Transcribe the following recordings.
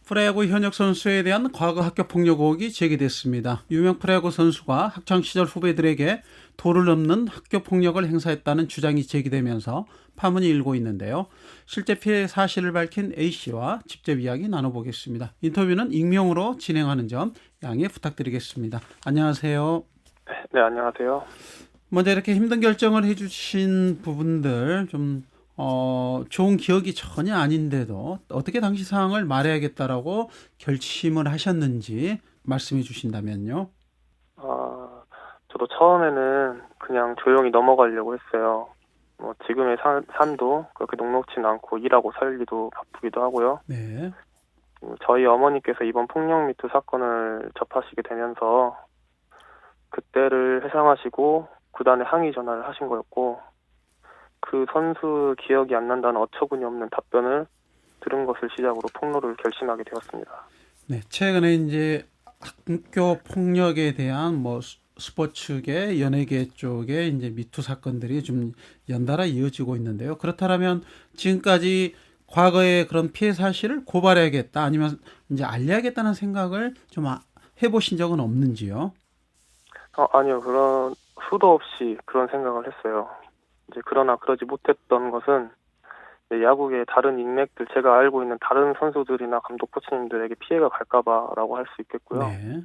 프로야구 현역 선수에 대한 과거 학교 폭력 의혹이 제기됐습니다. 유명 프로야구 선수가 학창시절 후배들에게 도를 넘는 학교 폭력을 행사했다는 주장이 제기되면서 파문이 일고 있는데요. 실제 피해 사실을 밝힌 A씨와 직접 이야기 나눠보겠습니다. 인터뷰는 익명으로 진행하는 점 양해 부탁드리겠습니다. 안녕하세요. 네, 안녕하세요. 먼저 이렇게 힘든 결정을 해주신 부분들 좋은 기억이 전혀 아닌데도 어떻게 당시 상황을 말해야겠다라고 결심을 하셨는지 말씀해 주신다면요. 저도 처음에는 그냥 조용히 넘어가려고 했어요. 지금의 삶도 그렇게 녹록지는 않고 일하고 살기도 바쁘기도 하고요. 네. 저희 어머니께서 이번 폭력 미투 사건을 접하시게 되면서 그때를 회상하시고 구단에 항의 전화를 하신 거였고, 그 선수 기억이 안 난다는 어처구니 없는 답변을 들은 것을 시작으로 폭로를 결심하게 되었습니다. 네. 최근에 이제 학교 폭력에 대한 스포츠계, 연예계 쪽에 이제 미투 사건들이 좀 연달아 이어지고 있는데요. 그렇다면 지금까지 과거의 그런 피해 사실을 고발해야겠다, 아니면 이제 알려야겠다는 생각을 좀 해보신 적은 없는지요? 아니요. 그런 수도 없이 그런 생각을 했어요. 그러나 그러지 못했던 것은 야구의 다른 인맥들, 제가 알고 있는 다른 선수들이나 감독 코치님들에게 피해가 갈까봐라고 할 수 있겠고요. 네.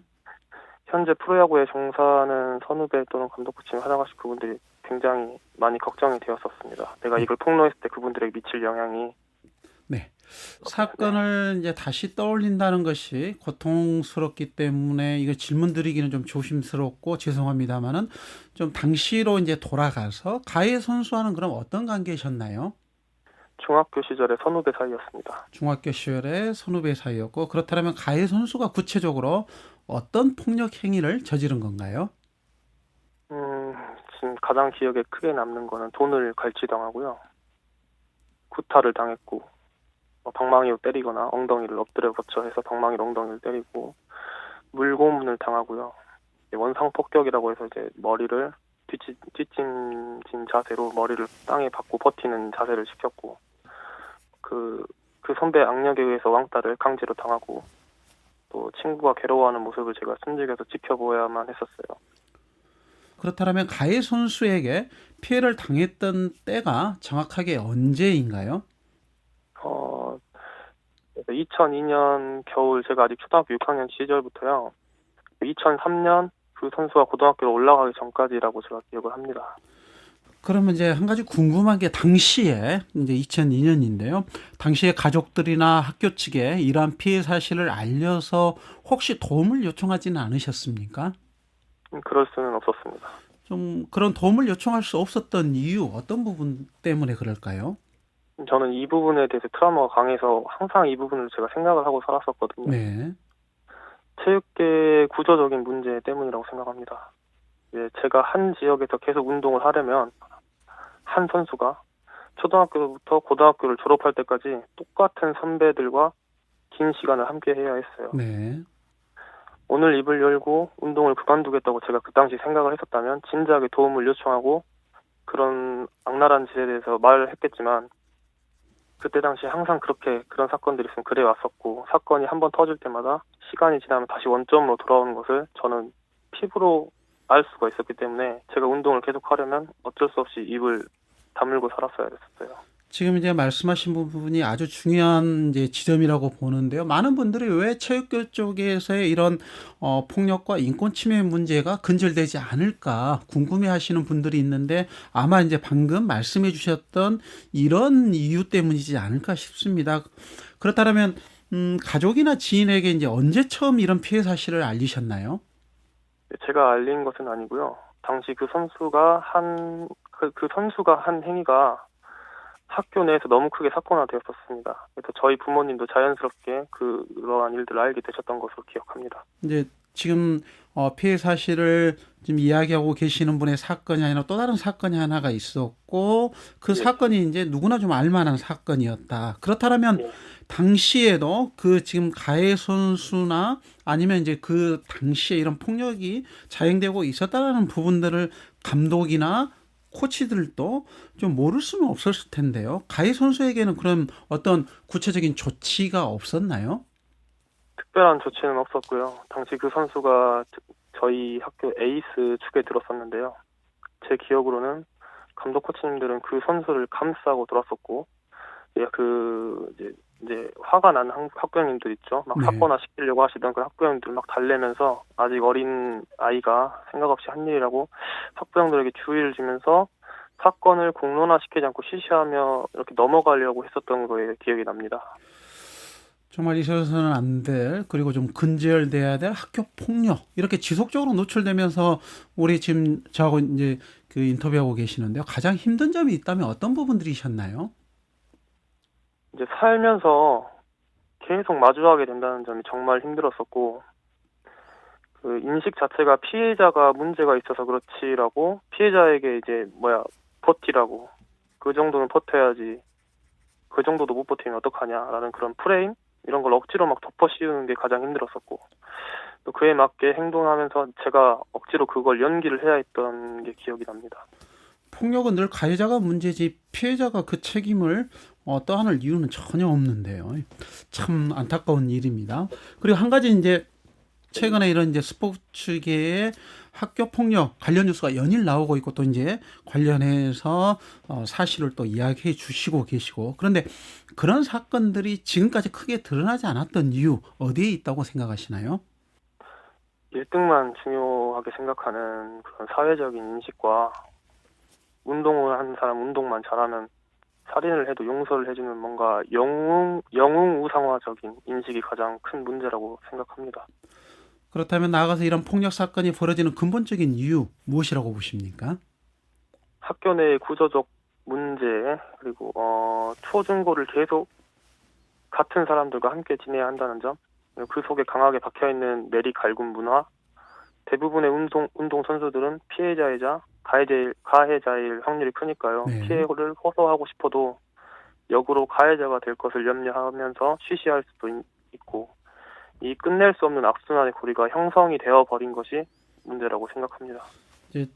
현재 프로야구에 종사하는 선후배 또는 감독 코치님 하나가신 그분들이 굉장히 많이 걱정이 되었었습니다. 내가 이걸 폭로했을 때 그분들에게 미칠 영향이. 네. 사건을 이제 다시 떠올린다는 것이 고통스럽기 때문에 이거 질문 드리기는 좀 조심스럽고 죄송합니다만은, 좀 당시로 이제 돌아가서 가해 선수와는 그럼 어떤 관계셨나요? 중학교 시절의 선후배 사이였습니다. 중학교 시절에 선후배 사이였고, 그렇다면 가해 선수가 구체적으로 어떤 폭력 행위를 저지른 건가요? 지금 가장 기억에 크게 남는 거는 돈을 갈취당하고요. 구타를 당했고, 방망이로 때리거나 엉덩이를 엎드려 거쳐 해서 방망이로 엉덩이를 때리고, 물고문을 당하고요. 원상 폭격이라고 해서 머리를 뒷짐진 자세로 머리를 땅에 박고 버티는 자세를 시켰고, 그 선배 악력에 의해서 왕따를 강제로 당하고, 또 친구가 괴로워하는 모습을 제가 숨죽여서 지켜보야만 했었어요. 그렇다면 가해 선수에게 피해를 당했던 때가 정확하게 언제인가요? 2002년 겨울, 제가 아직 초등학교 6학년 시절부터요. 2003년 그 선수가 고등학교로 올라가기 전까지라고 제가 기억을 합니다. 그러면 이제 한 가지 궁금한 게, 당시에 이제 2002년인데요. 당시에 가족들이나 학교 측에 이러한 피해 사실을 알려서 혹시 도움을 요청하지는 않으셨습니까? 그럴 수는 없었습니다. 좀 그런 도움을 요청할 수 없었던 이유, 어떤 부분 때문에 그럴까요? 저는 이 부분에 대해서 트라우마가 강해서 항상 이 부분을 제가 생각을 하고 살았었거든요. 네. 체육계 구조적인 문제 때문이라고 생각합니다. 제가 한 지역에서 계속 운동을 하려면 한 선수가 초등학교부터 고등학교를 졸업할 때까지 똑같은 선배들과 긴 시간을 함께 해야 했어요. 네. 오늘 입을 열고 운동을 그만두겠다고 제가 그 당시 생각을 했었다면 진지하게 도움을 요청하고 그런 악랄한 짓에 대해서 말을 했겠지만, 그때 당시 항상 그런 사건들이 있으면 그래 왔었고, 사건이 한번 터질 때마다 시간이 지나면 다시 원점으로 돌아오는 것을 저는 피부로 알 수가 있었기 때문에 제가 운동을 계속 하려면 어쩔 수 없이 입을 다물고 살았어야 됐었어요. 지금 이제 말씀하신 부분이 아주 중요한 이제 지점이라고 보는데요. 많은 분들이 왜 체육교 쪽에서의 이런 폭력과 인권 침해 문제가 근절되지 않을까 궁금해하시는 분들이 있는데, 아마 이제 방금 말씀해 주셨던 이런 이유 때문이지 않을까 싶습니다. 그렇다면 가족이나 지인에게 이제 언제 처음 이런 피해 사실을 알리셨나요? 제가 알린 것은 아니고요. 당시 그 선수가 한 행위가 학교 내에서 너무 크게 사건화되었었습니다. 그래서 저희 부모님도 자연스럽게 그러한 일들을 알게 되셨던 것으로 기억합니다. 이제 지금 피해 사실을 지금 이야기하고 계시는 분의 사건이 아니라 또 다른 사건이 하나가 있었고, 그 네. 사건이 이제 누구나 좀 알만한 사건이었다. 그렇다면 네. 당시에도 그 지금 가해 선수나 아니면 이제 그 당시에 이런 폭력이 자행되고 있었다는 부분들을 감독이나 코치들도 좀 모를 수는 없었을 텐데요. 가해 선수에게는 그럼 어떤 구체적인 조치가 없었나요? 특별한 조치는 없었고요. 당시 그 선수가 저희 학교 에이스 축에 들었었는데요. 제 기억으로는 감독 코치님들은 그 선수를 감싸고 돌았었고, 예, 이제 화가 난 학부형님들 있죠. 막 네. 사건화 시키려고 하시던 그 학부형들 막 달래면서 아직 어린 아이가 생각 없이 한 일이라고 학부형들에게 주의를 주면서 사건을 공론화시키지 않고 시시하며 이렇게 넘어가려고 했었던 거에 기억이 납니다. 정말 있어서는 안 될, 그리고 좀 근절돼야 될 학교 폭력, 이렇게 지속적으로 노출되면서 우리 지금 저하고 이제 그 인터뷰하고 계시는데요. 가장 힘든 점이 있다면 어떤 부분들이셨나요? 이제 살면서 계속 마주하게 된다는 점이 정말 힘들었었고, 그 인식 자체가 피해자가 문제가 있어서 그렇지라고 피해자에게 이제 버티라고, 그 정도는 버텨야지, 그 정도도 못 버티면 어떡하냐라는 그런 프레임, 이런 걸 억지로 막 덮어 씌우는 게 가장 힘들었었고, 또 그에 맞게 행동하면서 제가 억지로 그걸 연기를 해야 했던 게 기억이 납니다. 폭력은 늘 가해자가 문제지 피해자가 그 책임을 떠안을 이유는 전혀 없는데요. 참 안타까운 일입니다. 그리고 한 가지 이제 최근에 이런 이제 스포츠계의 학교 폭력 관련 뉴스가 연일 나오고 있고 또 이제 관련해서 사실을 또 이야기해 주시고 계시고, 그런데 그런 사건들이 지금까지 크게 드러나지 않았던 이유 어디에 있다고 생각하시나요? 1등만 중요하게 생각하는 그런 사회적인 인식과 운동을 하는 사람 운동만 잘하면 살인을 해도 용서를 해주는 뭔가 영웅우상화적인 인식이 가장 큰 문제라고 생각합니다. 그렇다면 나아가서 이런 폭력 사건이 벌어지는 근본적인 이유 무엇이라고 보십니까? 학교 내 구조적 문제, 그리고 초중고를 계속 같은 사람들과 함께 지내야 한다는 점, 그리고 그 속에 강하게 박혀있는 내리 갈굼 문화, 대부분의 운동 선수들은 피해자이자 가해자일 확률이 크니까요. 네. 피해를 호소하고 싶어도 역으로 가해자가 될 것을 염려하면서 쉬쉬할 수도 있고, 이 끝낼 수 없는 악순환의 고리가 형성이 되어버린 것이 문제라고 생각합니다. 이제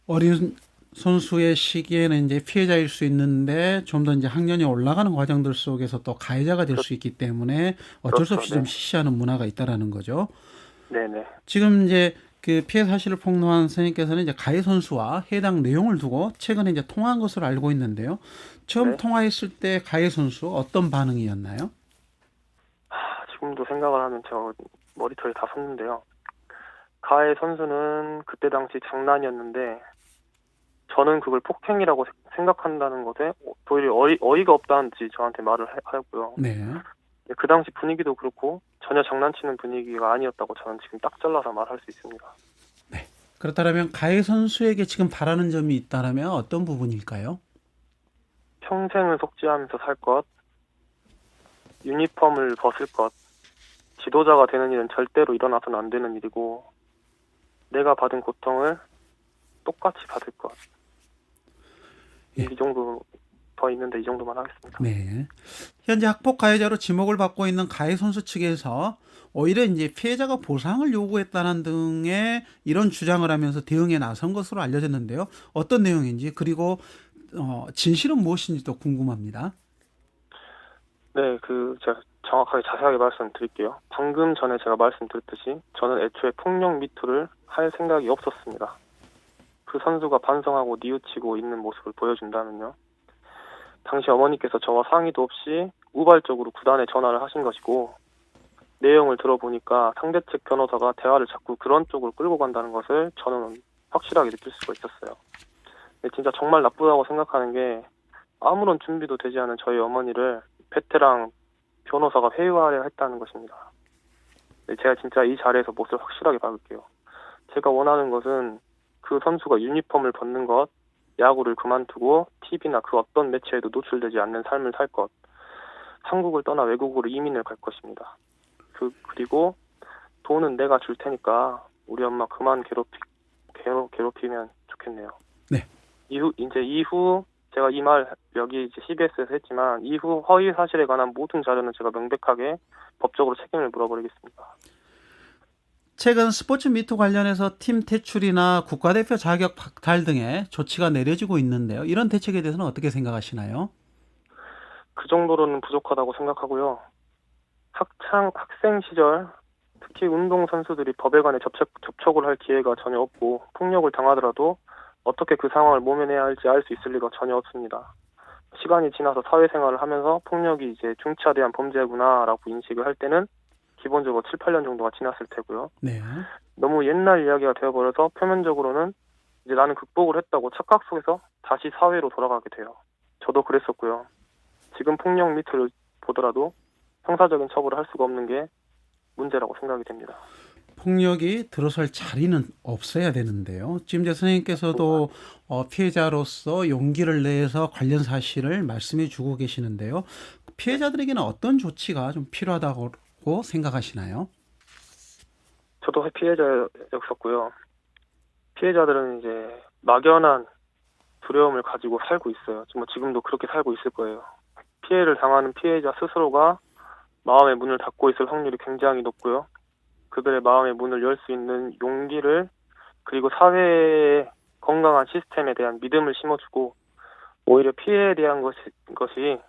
어린 선수의 시기에는 이제 피해자일 수 있는데 좀 더 이제 학년이 올라가는 과정들 속에서 또 가해자가 될 수 있기 때문에 어쩔 수 없이 그렇죠. 좀 시시하는 문화가 있다라는 거죠. 네네. 지금 이제 그 피해 사실을 폭로한 선생님께서는 이제 가해 선수와 해당 내용을 두고 최근에 이제 통화한 것으로 알고 있는데요. 처음 네. 통화했을 때 가해 선수 어떤 반응이었나요? 지금도 생각을 하면 저 머리털이 다 섰는데요. 가해 선수는 그때 당시 장난이었는데 저는 그걸 폭행이라고 생각한다는 것에 도리어 어이가 없다는 듯이 저한테 말을 하였고요. 네. 그 당시 분위기도 그렇고 전혀 장난치는 분위기가 아니었다고 저는 지금 딱 잘라서 말할 수 있습니다. 그렇다면 가해 선수에게 지금 바라는 점이 있다라면 어떤 부분일까요? 평생을 속죄하면서 살 것, 유니폼을 벗을 것, 지도자가 되는 일은 절대로 일어나서는 안 되는 일이고 내가 받은 고통을 똑같이 받을 것. 예. 이 정도 더 있는데 이 정도만 하겠습니다. 네. 현재 학폭 가해자로 지목을 받고 있는 가해 선수 측에서 오히려 이제 피해자가 보상을 요구했다는 등의 이런 주장을 하면서 대응에 나선 것으로 알려졌는데요. 어떤 내용인지, 그리고 진실은 무엇인지도 궁금합니다. 네, 제가 정확하게 자세하게 말씀드릴게요. 방금 전에 제가 말씀드렸듯이 저는 애초에 폭력 미투를 할 생각이 없었습니다. 그 선수가 반성하고 뉘우치고 있는 모습을 보여준다면요. 당시 어머니께서 저와 상의도 없이 우발적으로 구단에 전화를 하신 것이고, 내용을 들어보니까 상대 측 변호사가 대화를 자꾸 그런 쪽으로 끌고 간다는 것을 저는 확실하게 느낄 수가 있었어요. 근데 진짜 정말 나쁘다고 생각하는 게 아무런 준비도 되지 않은 저희 어머니를 베테랑 변호사가 회유하려 했다는 것입니다. 제가 진짜 이 자리에서 못을 확실하게 박을게요. 제가 원하는 것은 그 선수가 유니폼을 벗는 것, 야구를 그만두고 TV나 그 어떤 매체에도 노출되지 않는 삶을 살 것, 한국을 떠나 외국으로 이민을 갈 것입니다. 그리고 돈은 내가 줄 테니까 우리 엄마 그만 괴롭히면 좋겠네요. 네. 이후 제가 이 말 여기 이제 CBS에서 했지만 이후 허위 사실에 관한 모든 자료는 제가 명백하게 법적으로 책임을 물어버리겠습니다. 최근 스포츠 미투 관련해서 팀 퇴출이나 국가대표 자격 박탈 등의 조치가 내려지고 있는데요. 이런 대책에 대해서는 어떻게 생각하시나요? 그 정도로는 부족하다고 생각하고요. 학생 시절 특히 운동 선수들이 법에 관해 접촉을 할 기회가 전혀 없고 폭력을 당하더라도 어떻게 그 상황을 모면해야 할지 알 수 있을 리가 전혀 없습니다. 시간이 지나서 사회생활을 하면서 폭력이 이제 중차대한 범죄구나라고 인식을 할 때는 기본적으로 7, 8년 정도가 지났을 테고요. 네. 너무 옛날 이야기가 되어버려서 표면적으로는 이제 나는 극복을 했다고 착각 속에서 다시 사회로 돌아가게 돼요. 저도 그랬었고요. 지금 폭력 미투를 보더라도 형사적인 처벌을 할 수가 없는 게 문제라고 생각이 됩니다. 폭력이 들어설 자리는 없어야 되는데요. 지금 이제 선생님께서도 피해자로서 용기를 내서 관련 사실을 말씀해 주고 계시는데요. 피해자들에게는 어떤 조치가 좀 필요하다고 생각하시나요? 저도 피해자였었고요. 피해자들은 이제 막연한 두려움을 가지고 살고 있어요. 뭐 지금도 그렇게 살고 있을 거예요. 피해를 당하는 피해자 스스로가 마음의 문을 닫고 있을 확률이 굉장히 높고요. 그들의 마음의 문을 열 수 있는 용기를 그리고 사회의 건강한 시스템에 대한 믿음을 심어주고 오히려 피해에 대한 것이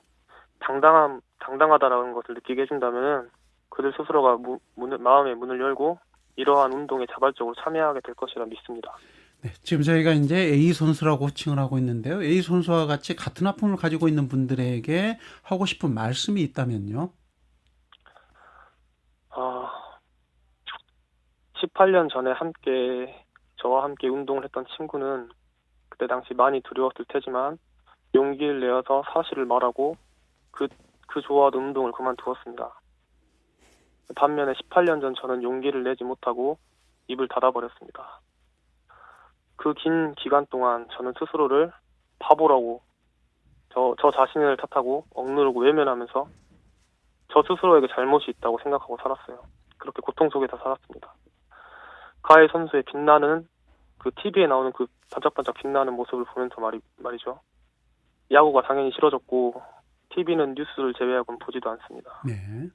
당당하다라는 것을 느끼게 해준다면 그들 스스로가 마음의 문을 열고 이러한 운동에 자발적으로 참여하게 될 것이라 믿습니다. 네, 지금 저희가 이제 A 선수라고 호칭을 하고 있는데요. A 선수와 같이 같은 아픔을 가지고 있는 분들에게 하고 싶은 말씀이 있다면요. 18년 전에 저와 함께 운동을 했던 친구는 그때 당시 많이 두려웠을 테지만 용기를 내어서 사실을 말하고 그 좋아하던 운동을 그만두었습니다. 반면에 18년 전 저는 용기를 내지 못하고 입을 닫아버렸습니다. 그 긴 기간 동안 저는 스스로를 바보라고 저 자신을 탓하고 억누르고 외면하면서 저 스스로에게 잘못이 있다고 생각하고 살았어요. 그렇게 고통 속에서 살았습니다. 가해 선수의 빛나는 그 TV에 나오는 그 반짝반짝 빛나는 모습을 보면서 말이죠. 야구가 당연히 싫어졌고 TV는 뉴스를 제외하고는 보지도 않습니다. 네.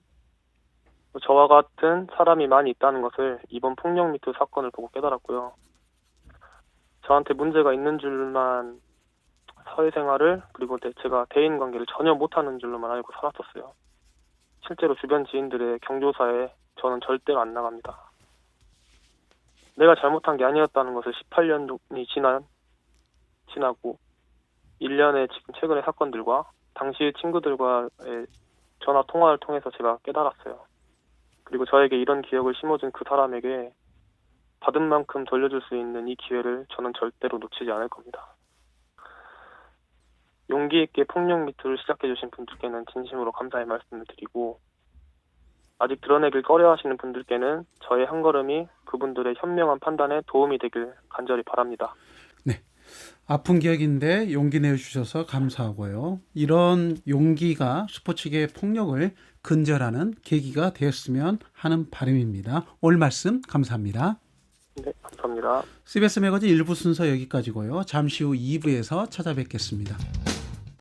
저와 같은 사람이 많이 있다는 것을 이번 폭력 미투 사건을 보고 깨달았고요. 저한테 문제가 있는 줄만 사회생활을 그리고 제가 대인관계를 전혀 못하는 줄로만 알고 살았었어요. 실제로 주변 지인들의 경조사에 저는 절대로 안 나갑니다. 내가 잘못한 게 아니었다는 것을 18년이 지나고 1년의 지금 최근의 사건들과 당시의 친구들과의 전화 통화를 통해서 제가 깨달았어요. 그리고 저에게 이런 기억을 심어준 그 사람에게 받은 만큼 돌려줄 수 있는 이 기회를 저는 절대로 놓치지 않을 겁니다. 용기 있게 폭력 미투를 시작해주신 분들께는 진심으로 감사의 말씀을 드리고 아직 드러내길 꺼려하시는 분들께는 저의 한 걸음이 그분들의 현명한 판단에 도움이 되길 간절히 바랍니다. 네. 아픈 기억인데 용기 내주셔서 감사하고요. 이런 용기가 스포츠계의 폭력을 근절하는 계기가 되었으면 하는 바람입니다. 오늘 말씀 감사합니다. 네, 감사합니다. CBS 매거진 1부 순서 여기까지고요. 잠시 후 2부에서 찾아뵙겠습니다.